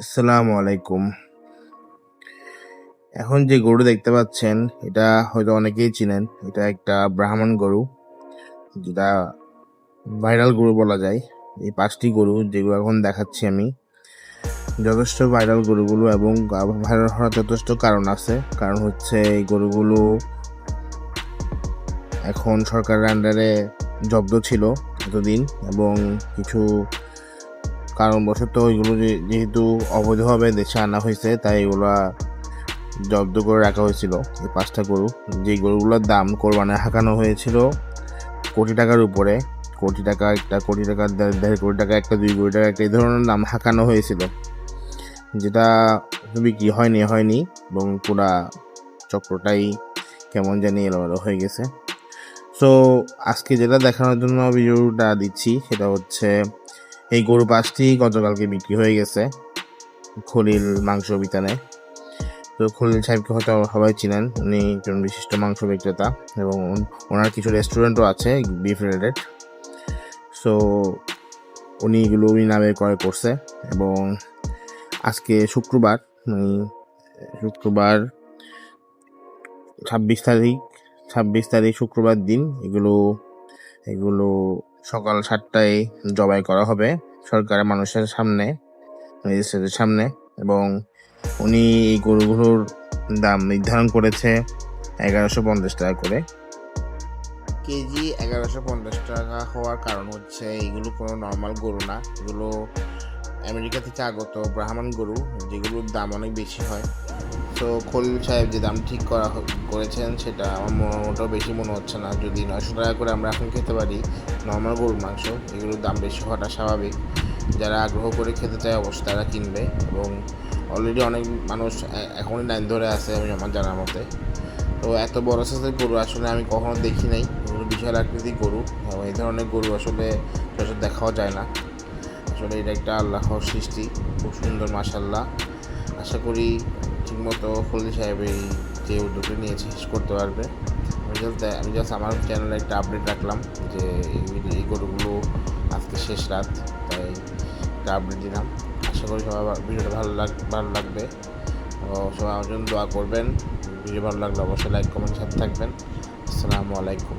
আসসালামু আলাইকুম। এখন যে গরু দেখতে পাচ্ছেন এটা হয়তো অনেকেই চিনেন। এটা একটা ব্রাহ্মণ গরু, যেটা ভাইরাল গরু বলা যায়। এই ৫টি গরু যেগুলো এখন দেখাচ্ছি আমি যথেষ্ট ভাইরাল গরুগুলো, এবং ভাইরাল হওয়ার যথেষ্ট কারণ আছে। কারণ হচ্ছে এই গরুগুলো এখন সরকারের আন্ডারে জব্দ ছিল এতদিন, এবং কিছু কারণবশত ওইগুলো যেহেতু অবৈধভাবে দেশে আনা হয়েছে, তাই এগুলা জব্দ করে রাখা হয়েছিল। এই ৫টা গরু, যে গরুগুলোর দাম কোরবানে হাঁকানো হয়েছিল কোটি টাকার উপরে। কোটি টাকা একটা, কোটি টাকা, ১.৫ কোটি টাকা একটা, ২ কোটি টাকা একটা, এই ধরনের দাম হাঁকানো হয়েছিল, যেটা বিক্রি হয়নি এবং পুরা চক্রটাই কেমন জানি এলোমেলো হয়ে গেছে। সো আজকে যেটা দেখানোর জন্য ভিডিওটা দিচ্ছি সেটা হচ্ছে এই গরু ৫টি গতকালকে বিক্রি হয়ে গেছে খলিল মাংস বিতানে। তো খলিল সাহেবকে হয়তো সবাই চিনেন, উনি একজন বিশিষ্ট মাংস বিক্রেতা এবং ওনার কিছু রেস্টুরেন্টও আছে বিফ রিলেটেড। সো উনি নামে ক্রয় করছে, এবং আজকে শুক্রবার ২৬ তারিখ শুক্রবার দিন এগুলো সকাল ৭টায় জবাই করা হবে সরকারের মানুষের সামনে, ম্যাজিস্ট্রেটের সামনে। এবং উনি এই গরুগুলোর দাম নির্ধারণ করেছে ১১৫০ টাকা করে কেজি। ১১৫০ টাকা হওয়ার কারণ হচ্ছে এইগুলো কোনো নর্মাল গরু না, এগুলো আমেরিকা থেকে আগত ব্রাহ্মণ গরু, যেগুলোর দাম অনেক বেশি হয়। তো খলিল সাহেব যে দাম ঠিক করেছেন সেটা আমার মোটাও বেশি মনে হচ্ছে না। যদি ৯০০ টাকা করে আমরা এখন খেতে পারি নর্মাল গরুর মাংস, এগুলোর দাম বেশি হওয়াটা স্বাভাবিক। যারা আগ্রহ করে খেতে চায় অবশ্যই তারা কিনবে, এবং অলরেডি অনেক মানুষ এখনই লাইন ধরে আছে আমি আমার জানার মতে। তো এত বড় সাইজের গরু আসলে আমি কখনো দেখি নাই। এগুলো বিশাল আকৃতির গরু, এবং এই ধরনের গরু আসলে সচরাচর দেখাও যায় না। আসলে এটা একটা আল্লাহর সৃষ্টি, খুব সুন্দর মাশাআল্লাহ। আশা করি ঠিকমতো খলিল সাহেব এই যে উদ্যোগটা নিয়েছে শেষ করতে পারবে। আমি জাস্ট আমার চ্যানেলে একটা আপডেট রাখলাম যে এই গরুগুলো আজকে শেষ রাত, তাই একটা আপডেট দিলাম। আশা করি সবাই ভিডিওটা ভালো লাগবে, সবাই আমার জন্য দোয়া করবেন। ভিডিও ভালো লাগলে অবশ্যই লাইক কমেন্ট সাথে থাকবেন। আসসালামু আলাইকুম।